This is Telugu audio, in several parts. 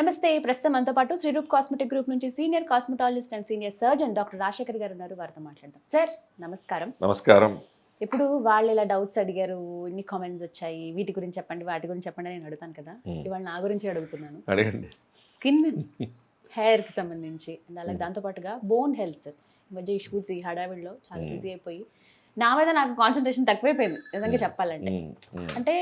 నమస్తే. ప్రస్తుతం మనతో పాటు శ్రీరూప్ కాస్మెటిక్ గ్రూప్ నుంచి senior cosmetologist and senior surgeon doctor Rajasekhar గారు ఉన్నారు. వారితో మాట్లాడదాం. సార్ నమస్కారం. నమస్కారం. ఇప్పుడు వాళ్ళు ఇలా డౌట్స్ అడిగారు, ఇన్ని కామెంట్స్ వచ్చాయి, వీటి గురించి చెప్పండి, వాటి గురించి చెప్పండి నేను అడుగుతాను కదా. ఇవాళ నా గురించి అడుగుతున్నాను. అడగండి. స్కిన్, హెయిర్కి సంబంధించి అండ్ అలాగే దాంతోపాటుగా బోన్ హెల్త్. ఈ మధ్య ఈ షూట్స్ ఈ హడావిడిలో చాలా బిజీ అయిపోయి నా మీద నాకు కాన్సన్ట్రేషన్ తక్కువైపోయింది నిజంగా చెప్పాలంటే. అంటే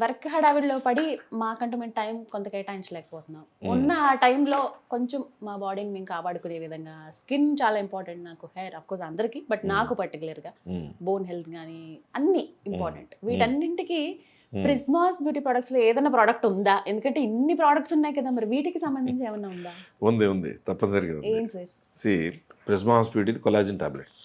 వర్క్ హడావిడిలో పడి మాకంటూ మేము టైం కొంత కేటాయించలేకపోతున్నాం. ఉన్న ఆ టైంలో కొంచెం మా బాడీని మేము కాపాడుకునే విధంగా స్కిన్ చాలా ఇంపార్టెంట్ నాకు, హెయిర్ అఫ్కోర్స్ అందరికీ, బట్ నాకు పర్టికులర్గా బోన్ హెల్త్ కానీ అన్నీ ఇంపార్టెంట్. వీటన్నింటికి ప్రిస్మాస్ బ్యూటీ ప్రొడక్ట్స్ లో ఏదైనా ప్రోడక్ట్ ఉందా? ఎందుకంటే ఇన్ని ప్రోడక్ట్స్ ఉన్నాయి కదా, మరి వీటికి సంబంధించి ఏమైనా ఉందా? ఉంది తప్పనిసరిగా. ఏం sir? Prismas beauty collagen tablets.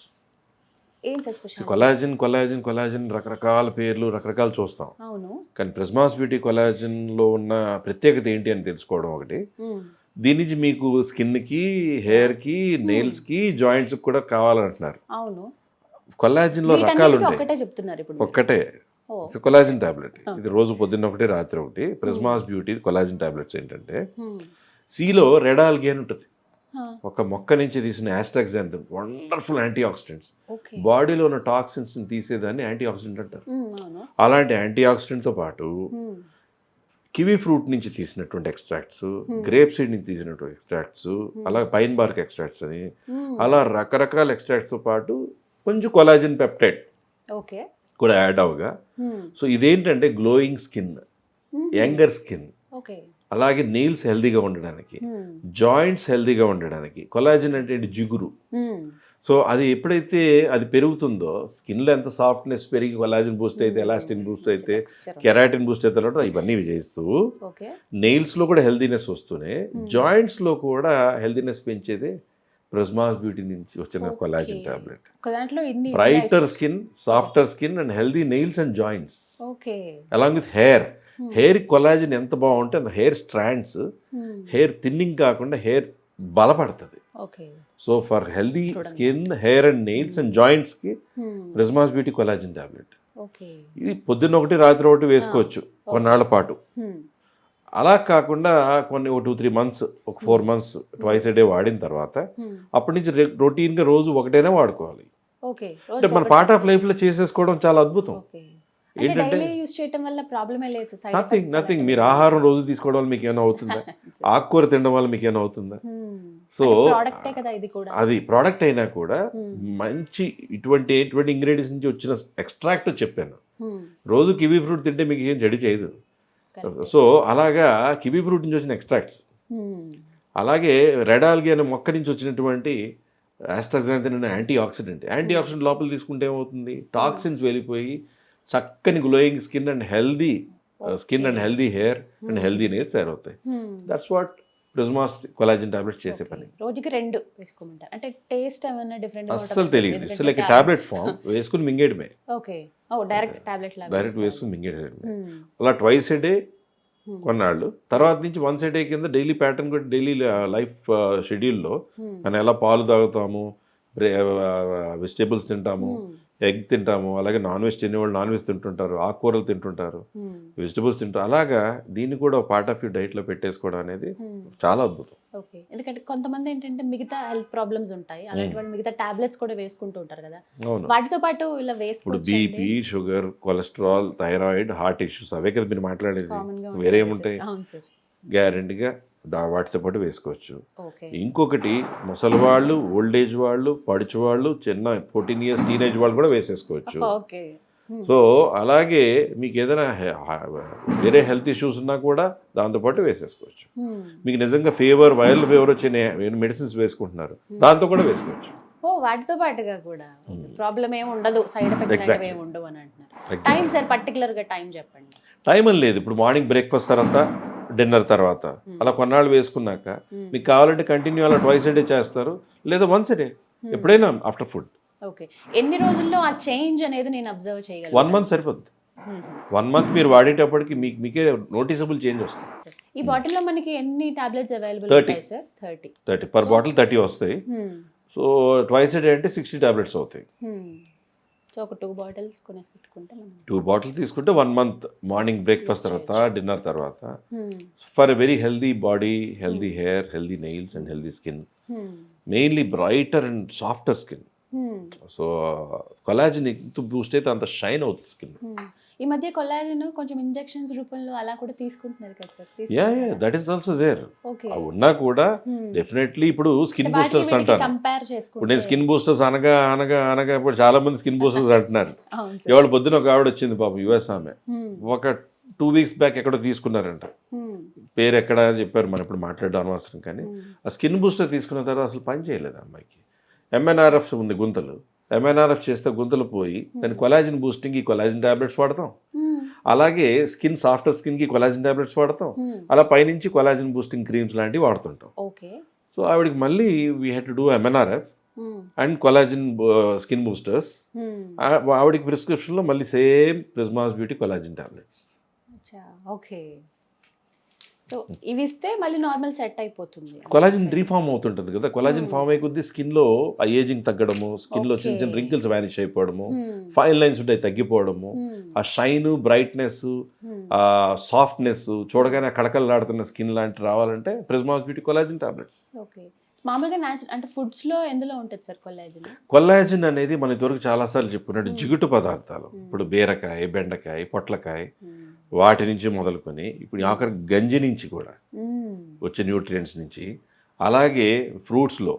ఏం సార్ స్పెషల్? కొలాజిన్ రకరకాల పేర్లు రకరకాలు చూస్తాం. అవును. కానీ ప్రిస్మాస్ బ్యూటీ కొలాజిన్ లో ఉన్న ప్రత్యేకత ఏంటి అని తెలుసుకోవడం ఒకటి. దీని నుంచి మీకు స్కిన్ కి, హెయిర్ కి, నెయిల్స్ కి, జాయింట్స్ కూడా కావాలంటున్నారు. అవును. కొలాజిన్ లో రకాలు ఉంటాయి. ఒక్కటే చెప్తున్నారు ఇప్పుడు. ఒక్కటే కొలాజిన్ టాబ్లెట్. ఇది రోజు పొద్దున్న ఒకటి, రాత్రి ఒకటి. ప్రిస్మాస్ బ్యూటీ కొలాజిన్ టాబ్లెట్స్ ఏంటంటే సిలో రెడ్ ఆల్గే అని ఉంటుంది. ఒక మొక్క నుంచి తీసిన యాస్ట్రాక్సాంథిన్, వండర్ఫుల్ యాంటీ ఆక్సిడెంట్స్. బాడీలో ఉన్న టాక్సిన్స్ తీసేదాన్ని యాంటీ ఆక్సిడెంట్ అంటారు. అలాంటి యాంటీ ఆక్సిడెంట్ తో పాటు కివీ ఫ్రూట్ నుంచి తీసినటువంటి ఎక్స్ట్రాక్ట్స్, గ్రేప్ సీడ్ నుంచి తీసినటువంటి ఎక్స్ట్రాక్ట్స్, అలా పైన్ బార్క్ ఎక్స్ట్రాక్ట్స్ అని, అలా రకరకాల ఎక్స్ట్రాక్ట్స్ తో పాటు కొంచెం కొలాజిన్ పెప్టైడ్ కూడా యాడ్ అవగా. సో ఇదేంటంటే గ్లోయింగ్ స్కిన్, యంగర్ స్కిన్, అలాగే నెయిల్స్ హెల్దీగా ఉండడానికి, జాయింట్స్ హెల్దీగా ఉండడానికి. కొలాజిన్ అంటే జిగురు. సో అది ఎప్పుడైతే అది పెరుగుతుందో, స్కిన్లో ఎంత సాఫ్ట్నెస్ పెరిగి కొలాజిన్ బూస్ట్ అయితే, ఎలాస్టిన్ బూస్ట్ అయితే, కెరాటిన్ బూస్ట్ అయితే, ఇవన్నీ చేస్తూ నెయిల్స్లో కూడా హెల్దీనెస్ వస్తూనే జాయింట్స్లో కూడా హెల్దీనెస్ పెంచేదే ప్రిస్మాస్ బ్యూటీ నుంచి వచ్చిన collagen tablet. Brighter skin, softer skin and healthy nails and joints along with hair. Hair collagen ఎంత బాగుంటే అంత హెయిర్ స్ట్రాండ్స్, హెయిర్ థిన్నింగ్ కాకుండా హెయిర్ బలపడుతుంది. So for healthy skin, hair and nails and joints కి ప్రిస్మాస్ బ్యూటీ కొలాజిన్ టాబ్లెట్. ఇది పొద్దున్న ఒకటి, రాత్రి ఒకటి వేసుకోవచ్చు కొన్నాళ్ల పాటు. అలా కాకుండా కొన్ని 2-3 మంత్స్, ఒక 4 మంత్స్ ట్వైస్ ఏ డే వాడిన తర్వాత అప్పటి నుంచి రొటీన్ గా రోజు ఒకటైనా వాడుకోవాలి. అంటే మన పార్ట్ ఆఫ్ లైఫ్ లో చేసేసుకోవడం చాలా అద్భుతం. ఏంటంటే నథింగ్. మీరు ఆహారం రోజు తీసుకోవడం వల్ల మీకు ఏమైనా అవుతుందా? ఆకుకూర తినడం వల్ల మీకు ఏమైనా అవుతుందా? సో అది ప్రోడక్ట్ అయినా కూడా మంచి ఇటువంటి ఇంగ్రీడియంట్స్ నుంచి వచ్చిన ఎక్స్ట్రాక్ట్ చెప్పాను. రోజు కివీ ఫ్రూట్ తింటే మీకు ఏం జడి చేయదు. సో అలాగా కివీ ఫ్రూట్ నుంచి వచ్చిన ఎక్స్ట్రాక్ట్స్, అలాగే రెడ్ ఆల్గే అనే మొక్క నుంచి వచ్చినటువంటి యాస్ట్రాక్సాంథిన్ అనే యాంటీ ఆక్సిడెంట్ లోపల తీసుకుంటే ఏమవుతుంది? టాక్సిన్స్ వెళ్ళిపోయి చక్కని glowing skin and healthy hair and healthy nails తయారవుతాయి. దట్స్ వాట్ ప్రిస్మాస్ కొలాజిన్ టాబ్లెట్ చేసే పని. రోజుకి 2 వేసుకోమంటారు. అంటే టేస్ట్ ఏమైనా డిఫరెంట్ అస్సలు తెలియదు. It's like tablet form. వేసుకుని మింగేయడమే. డైరెక్ట్ వేసుకుని మింగేయడమే. అలా ట్వైస్ ఏ డే కొన్నాళ్ళు. తర్వాత నుంచి వన్స్ ఏ డే కింద డైలీ ప్యాటర్న్ కూడా, డైలీ లైఫ్ షెడ్యూల్లో మనం ఎలా పాలు తాగుతాము, వెజిటేబుల్స్ తింటాము, ఎగ్ తింటాము, అలాగే నాన్ వెజ్ తినేవాళ్ళు నాన్ వెజ్ తింటుంటారు, ఆకుకూరలు తింటుంటారు, వెజిటబుల్స్ తింటారు. అలాగా దీన్ని కూడా పార్ట్ ఆఫ్ యూర్ డైట్లో పెట్టేసుకోవడం అనేది చాలా అద్భుతం. ఎందుకంటే కొంతమంది ఏంటంటే మిగతా హెల్త్ ప్రాబ్లమ్స్ ఉంటాయి, అలాంటి వాళ్ళు మిగతా టాబ్లెట్స్ కూడా వేసుకుంటూ ఉంటారు కదా. వాటితో పాటు ఇలా ఇప్పుడు BP, sugar, cholesterol, thyroid, heart issues అవే కదా మీరు మాట్లాడేది. వేరే ఏముంటాయి? గ్యారెంటీగా వాటితో పాటు వేసుకోవచ్చు. ఇంకొకటి ముసలి వాళ్ళు, ఓల్డ్ ఏజ్ వాళ్ళు, పడుచు వాళ్ళు, చిన్న 14 ఇయర్స్ టీనేజ్ వాళ్ళు కూడా వేసేసుకోవచ్చు. సో అలాగే మీకు ఏదైనా వేరే హెల్త్ ఇష్యూస్ ఉన్నా కూడా దాంతోపాటు వేసేసుకోవచ్చు. మీకు నిజంగా వైరల్ ఫీవర్ వచ్చే మెడిసిన్స్ వేసుకుంటున్నారు, దాంతో కూడా వేసుకోవచ్చు. వాటితో పాటుగా కూడా ప్రాబ్లం ఏమి ఉండదు, సైడ్ ఎఫెక్ట్స్ ఏమి ఉండవు అని అంటున్నారు. టైం సార్ పర్టికులర్ గా టైం చెప్పండి. టైం అని లేదు. ఇప్పుడు మార్నింగ్ బ్రేక్ఫాస్ట్ తర్వాత, డిన్నర్ తర్వాత అలా కొన్నాళ్ళు వేసుకున్నాక మీకు కావాలంటే కంటిన్యూ అలా ట్వైస్ ఏ డే చేస్తారు, లేదా వన్స్ ఏ డే, ఎప్పుడైనా ఆఫ్టర్ ఫుడ్. ఎన్ని రోజుల్లో ఆ చేంజ్ అనేది నేను అబ్జర్వ్ చేయగలను? 1 మంత్ సరిపోద్ది. 1 మంత్ మీరు వాడేటప్పటికి మీకే నోటీసబుల్ చేంజ్ వస్తుంది. ఈ బాటిల్లో మనకి ఎన్ని టాబ్లెట్స్ అవైలబుల్ ఉంటాయి సార్? 30 పర్ బాటిల్ 30 వస్తాయి. సో ట్వైస్ ఏ డే అంటే 60 టాబ్లెట్స్ అవుతాయి. సో ఒక 2 బాటిల్స్ కొనేసి పెట్టుకుంటే మనం 2 బాటిల్స్ తీసుకుంటే 1 మంత్ మార్నింగ్ బ్రేక్ఫాస్ట్ తర్వాత డిన్నర్ తర్వాత Hmm. For a very healthy body, healthy hair, healthy nails and healthy skin, Hmm. Mainly brighter and softer skin. Hmm. So collagen ఎంత బూస్ట్ అయితే అంత షైన్ అవుతుంది స్కిన్. Hmm. ఈ మధ్య కొల్లాజన్ కొంచెం ఇంజెక్షన్స్ రూపంలో అలా కూడా తీసుకుంటున్నారు కదా sir? Yeah that is also there. Okay. అవి ఉన్నా కూడా Hmm. డెఫినెట్లీ ఇప్పుడు స్కిన్ బూస్టర్స్ అంటారు. కంపేర్ ఇప్పుడు చేసుకుంటే నేను స్కిన్ బూస్టర్స్ అనగా అనగా అనగా ఇప్పుడు చాలా మంది స్కిన్ బూస్టర్స్ అంటున్నారు. అవును సార్. ఇవాళ పొద్దున ఒక ఆవిడ వచ్చింది పాపం, యుఎస్ ఆమె. Hmm. ఒక 2 వీక్స్ బ్యాక్ ఎక్కడో తీసుకున్నారంట. Hmm. పేరు ఎక్కడ అని చెప్పారు, మనం ఇప్పుడు మాట్లాడడం అనవసరం. కానీ Hmm. ఆ స్కిన్ బూస్టర్ తీసుకున్న తర్వాత అసలు పని చేయలేదు ఆ అమ్మాయికి. ఎంఎన్ఆర్ఎఫ్ ఉంది గుంతలు, ఎంఎన్ఆర్ఎఫ్ చేస్తే గుంతలు పోయి దాని కొలాజిన్ బూస్టింగ్ ఈ కొలాజిన్ టాబ్లెట్స్ వాడతాం. Hmm. అలాగే స్కిన్ సాఫ్టర్ స్కిన్కి కొలాజిన్ టాబ్లెట్స్ వాడతాం. Hmm. అలా పైనుంచి కొలాజిన్ బూస్టింగ్ క్రీమ్స్ లాంటివి వాడుతుంటాం. ఓకే. సో ఆవిడకి మళ్ళీ we had to do MNRF Hmm. And collagen skin boosters. Hmm. ఆవిడకి ప్రిస్క్రిప్షన్లో మళ్ళీ సేమ్ ప్రిజ్మాస్ బ్యూటీ కొలాజిన్ టాబ్లెట్స్. అచ్చా, ఓకే. సో ఇవి ఇస్తే మళ్ళీ నార్మల్ సెట్ అయిపోతుంది. కొలాజిన్ రీఫార్మ్ అవుతుంటుంది కదా, కొలాజిన్ ఫామ్ అయ్యే కొద్దీ స్కిన్లో ఆ ఏజింగ్ తగ్గడము, స్కిన్లో చిన్న చిన్న Okay. రింకిల్స్ వ్యానిష్ అయిపోవడము, Hmm. ఫైన్ లైన్స్ ఉంటాయి తగ్గిపోవడము, Hmm. ఆ షైన్, బ్రైట్నెస్, Hmm. ఆ సాఫ్ట్నెస్ చూడగానే కడకలాడుతున్న స్కిన్ లాంటి రావాలంటే Prismas beauty collagen tablets. Okay. మామూలుగా అంటే ఫుడ్స్ లో ఎందులో ఉంటుంది సార్ కొల్లాజన్? కొల్లాజిన్ అనేది మన ఇదివరకు చాలాసార్లు చెప్పుకున్నట్టు జిగుటు పదార్థాలు. ఇప్పుడు బీరకాయ, బెండకాయ, పొట్లకాయ వాటి నుంచి మొదలుకొని ఇప్పుడు ఆఖరి గంజి నుంచి కూడా వచ్చే న్యూట్రియంట్స్ నుంచి, అలాగే ఫ్రూట్స్లో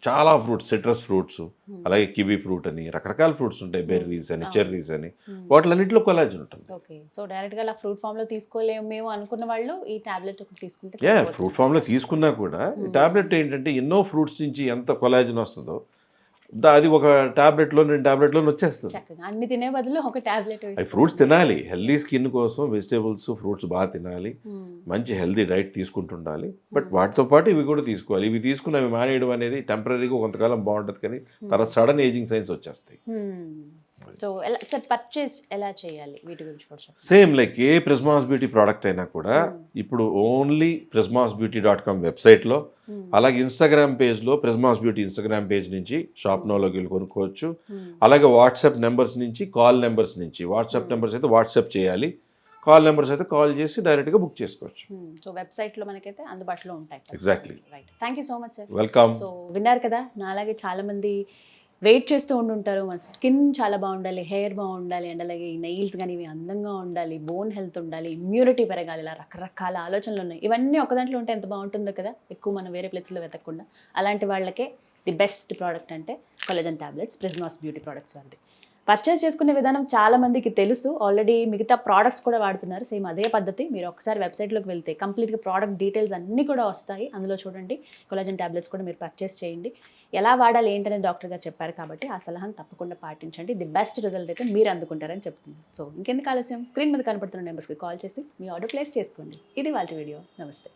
చాలా ఫ్రూట్స్, సిట్రస్ ఫ్రూట్స్, అలాగే కివీ ఫ్రూట్ అని రకరకాల ఫ్రూట్స్ ఉంటాయి, బెర్రీస్ అని, చెర్రీస్ అని, వాటిలన్నింటిలో కొలాజిన్ ఉంటుంది. ఓకే. సో డైరెక్ట్ గా అలా ఫ్రూట్ ఫామ్ లో తీసుకోలేము మేము అనుకున్న వాళ్ళు ఈ టాబ్లెట్ ఒకటి తీసుకుంటే యా సరిపోతుంది. ఫ్రూట్ ఫామ్లో తీసుకున్నా కూడా ఈ టాబ్లెట్ ఏంటంటే ఎన్నో ఫ్రూట్స్ నుంచి ఎంత కొలాజిన్ వస్తుందో అది ఒక టాబ్లెట్లో 2 టాబ్లెట్లో వచ్చేస్తుంది. చక్కగా అన్ని తినే బదులు ఒక టాబ్లెట్ అవి ఫ్రూట్స్ తినాలి, హెల్దీ స్కిన్ కోసం వెజిటేబుల్స్, ఫ్రూట్స్ బాగా తినాలి, మంచి హెల్దీ డైట్ తీసుకుంటుండాలి. బట్ వాటితో పాటు ఇవి కూడా తీసుకోవాలి. ఇవి తీసుకుని అవి మానేయడం అనేది టెంపరీగా కొంతకాలం బాగుంటుంది, కానీ తర్వాత సడన్ ఏజింగ్ సైన్స్ వచ్చేస్తాయి. సో ఎలా సార్ పర్చేస్ ఎలా చేయాలి వీటి గురించి కూడా చెప్పండి. సేమ్ లైక్ ఏ ప్రిజ్మాస్ బ్యూటీ ప్రోడక్ట్ అయినా కూడా ఇప్పుడు ఓన్లీ prismasbeauty.com వెబ్సైట్లో, అలాగే ఇన్స్టాగ్రామ్ పేజ్లో ప్రిజ్మాస్ బ్యూటీ ఇన్స్టాగ్రామ్ పేజ్ నుంచి షాప్ నోలోకి వెళ్ళి కొనుక్కోవచ్చు. అలాగే వాట్సాప్ నెంబర్స్ నుంచి, కాల్ నెంబర్స్ నుంచి, వాట్సాప్ నెంబర్స్ అయితే వాట్సాప్ చేయాలి, కాల్ నెంబర్స్ అయితే కాల్ చేసి డైరెక్ట్గా బుక్ చేసుకోవచ్చు. సో వెబ్సైట్ లో మనకైతే అందుబాటులో ఉంటాయి. Exactly. Right. Thank you so much sir. Welcome. So విన్నారు కదా, నా అలాగే చాలా మంది వెయిట్ చేస్తూ ఉండుంటారు, మన స్కిన్ చాలా బాగుండాలి, హెయిర్ బాగుండాలి, అండ్ అలాగే ఈ నెయిల్స్ కానీ ఇవి అందంగా ఉండాలి, బోన్ హెల్త్ ఉండాలి, ఇమ్యూనిటీ పెరగాలి, ఇలా రకరకాల ఆలోచనలు ఉన్నాయి. ఇవన్నీ ఒక దాంట్లో ఉంటే ఎంత బాగుంటుందో కదా, ఎక్కువ మనం వేరే ప్లేస్లో వెతకకుండా. అలాంటి వాళ్ళకే ది బెస్ట్ ప్రోడక్ట్ అంటే కొల్లాజన్ టాబ్లెట్స్, ప్రిజ్మాస్ బ్యూటీ ప్రోడక్ట్స్ వారిది. పర్చేస్ చేసుకునే విధానం చాలా మందికి తెలుసు, ఆల్రెడీ మిగతా ప్రోడక్ట్స్ కూడా వాడుతున్నారు. సేమ్ అదే పద్ధతి. మీరు ఒకసారి వెబ్సైట్లోకి వెళ్తే కంప్లీట్గా ప్రోడక్ట్ డీటెయిల్స్ అన్నీ కూడా వస్తాయి, అందులో చూడండి. కొల్లాజన్ టాబ్లెట్స్ కూడా మీరు పర్చేస్ చేయండి. ఎలా వాడాలి ఏంటనేది డాక్టర్ గారు చెప్పారు కాబట్టి ఆ సలహాను తప్పకుండా పాటించండి. ది బెస్ట్ రిజల్ట్ అయితే మీరు అందుకుంటారని చెప్తున్నాను. సో ఇంకెందుకు ఆలస్యం, స్క్రీన్ మీద కనపడుతున్న నెంబర్స్కి కాల్ చేసి మీ ఆర్డర్ ప్లేస్ చేసుకోండి. ఇది వాళ్ళ వీడియో. నమస్తే.